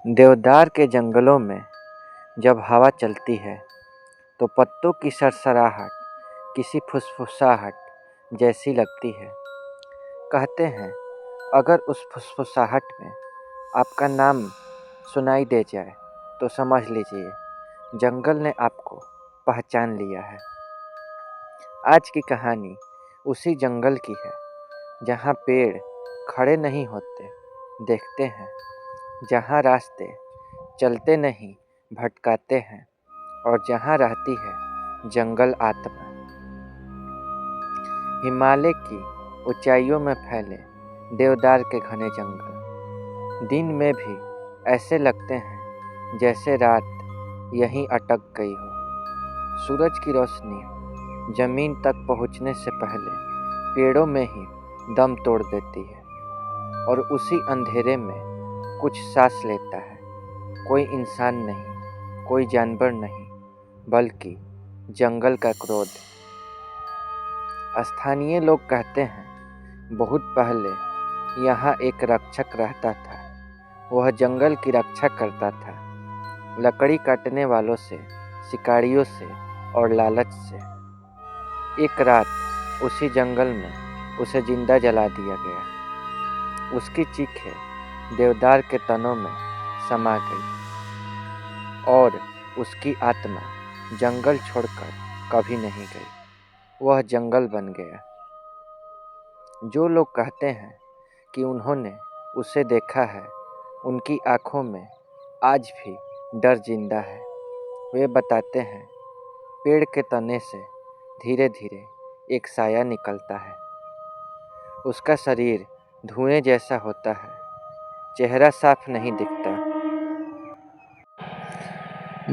देवदार के जंगलों में जब हवा चलती है तो पत्तों की सरसराहट किसी फुसफुसाहट जैसी लगती है। कहते हैं अगर उस फुसफुसाहट में आपका नाम सुनाई दे जाए तो समझ लीजिए जंगल ने आपको पहचान लिया है। आज की कहानी उसी जंगल की है जहाँ पेड़ खड़े नहीं होते, देखते हैं, जहाँ रास्ते चलते नहीं भटकाते हैं और जहाँ रहती है जंगल आत्मा। हिमालय की ऊंचाइयों में फैले देवदार के घने जंगल दिन में भी ऐसे लगते हैं जैसे रात यहीं अटक गई हो। सूरज की रोशनी जमीन तक पहुंचने से पहले पेड़ों में ही दम तोड़ देती है और उसी अंधेरे में कुछ सांस लेता है। कोई इंसान नहीं, कोई जानवर नहीं, बल्कि जंगल का क्रोध। स्थानीय लोग कहते हैं बहुत पहले यहाँ एक रक्षक रहता था। वह जंगल की रक्षा करता था, लकड़ी काटने वालों से, शिकारियों से और लालच से। एक रात उसी जंगल में उसे जिंदा जला दिया गया। उसकी चीखें देवदार के तनों में समा गई और उसकी आत्मा जंगल छोड़कर कभी नहीं गई। वह जंगल बन गया। जो लोग कहते हैं कि उन्होंने उसे देखा है, उनकी आंखों में आज भी डर जिंदा है। वे बताते हैं पेड़ के तने से धीरे धीरे एक साया निकलता है। उसका शरीर धुएं जैसा होता है, चेहरा साफ नहीं दिखता,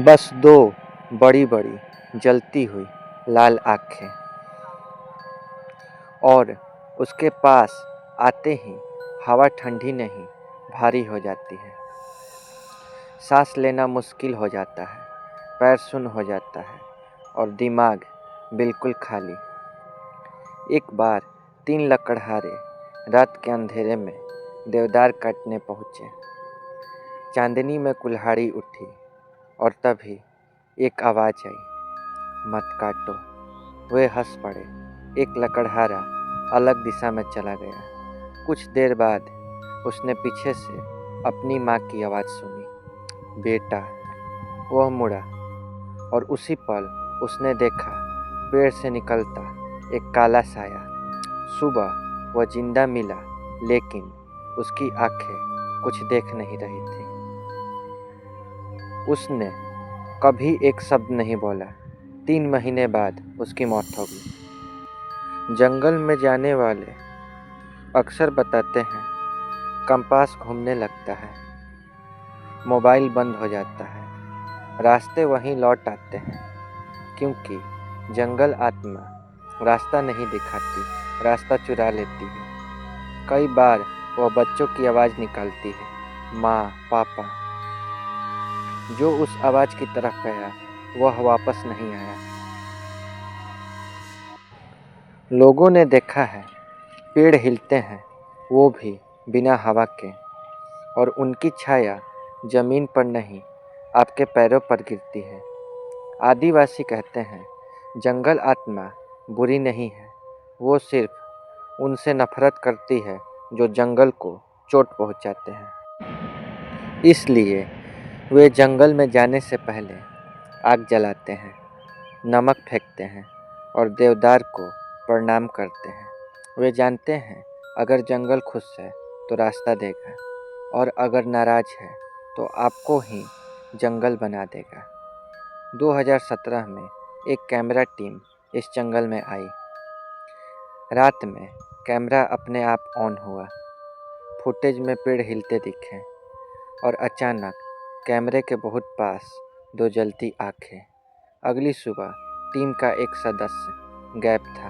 बस दो बड़ी बड़ी जलती हुई लाल आँखें। और उसके पास आते ही हवा ठंडी नहीं भारी हो जाती है। सांस लेना मुश्किल हो जाता है, पैर सुन्न हो जाता है और दिमाग बिल्कुल खाली। एक बार 3 लकड़हारे रात के अंधेरे में देवदार काटने पहुँचे। चांदनी में कुल्हाड़ी उठी और तभी एक आवाज़ आई, मत काटो। वे हंस पड़े। एक लकड़हारा अलग दिशा में चला गया। कुछ देर बाद उसने पीछे से अपनी माँ की आवाज़ सुनी, बेटा। वह मुड़ा और उसी पल उसने देखा पेड़ से निकलता एक काला साया। सुबह वह जिंदा मिला, लेकिन उसकी आंखें कुछ देख नहीं रही थी। उसने कभी एक शब्द नहीं बोला। 3 महीने बाद उसकी मौत हो गई। जंगल में जाने वाले अक्सर बताते हैं कंपास घूमने लगता है, मोबाइल बंद हो जाता है, रास्ते वहीं लौट आते हैं, क्योंकि जंगल आत्मा रास्ता नहीं दिखाती, रास्ता चुरा लेती है। कई बार वह बच्चों की आवाज़ निकालती है, माँ, पापा। जो उस आवाज़ की तरफ गया वह वापस नहीं आया। लोगों ने देखा है पेड़ हिलते हैं, वो भी बिना हवा के, और उनकी छाया जमीन पर नहीं आपके पैरों पर गिरती है। आदिवासी कहते हैं जंगल आत्मा बुरी नहीं है, वो सिर्फ उनसे नफरत करती है जो जंगल को चोट पहुंचाते हैं। इसलिए वे जंगल में जाने से पहले आग जलाते हैं, नमक फेंकते हैं और देवदार को प्रणाम करते हैं। वे जानते हैं अगर जंगल खुश है तो रास्ता देगा, और अगर नाराज है तो आपको ही जंगल बना देगा। 2017 में एक कैमरा टीम इस जंगल में आई। रात में कैमरा अपने आप ऑन हुआ। फुटेज में पेड़ हिलते दिखे और अचानक कैमरे के बहुत पास 2 जलती आँखें। अगली सुबह टीम का एक सदस्य गायब था।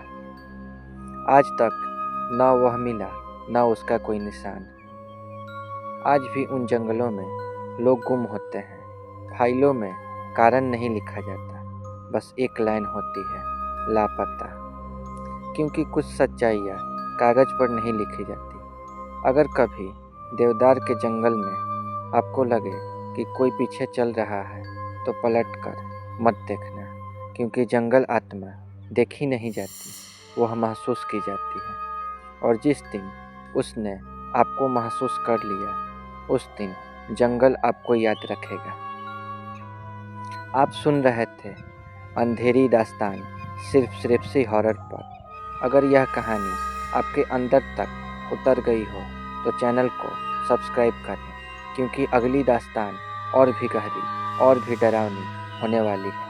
आज तक न वह मिला, न उसका कोई निशान। आज भी उन जंगलों में लोग गुम होते हैं। फाइलों में कारण नहीं लिखा जाता, बस एक लाइन होती है, लापता। क्योंकि कुछ सच्चाइयाँ कागज पर नहीं लिखी जाती। अगर कभी देवदार के जंगल में आपको लगे कि कोई पीछे चल रहा है तो पलट कर मत देखना, क्योंकि जंगल आत्मा देखी नहीं जाती, वह महसूस की जाती है। और जिस दिन उसने आपको महसूस कर लिया, उस दिन जंगल आपको याद रखेगा। आप सुन रहे थे अंधेरी दास्तान सिर्फ सी हॉरर पर। अगर यह कहानी आपके अंदर तक उतर गई हो तो चैनल को सब्सक्राइब करें, क्योंकि अगली दास्तान और भी गहरी और भी डरावनी होने वाली है।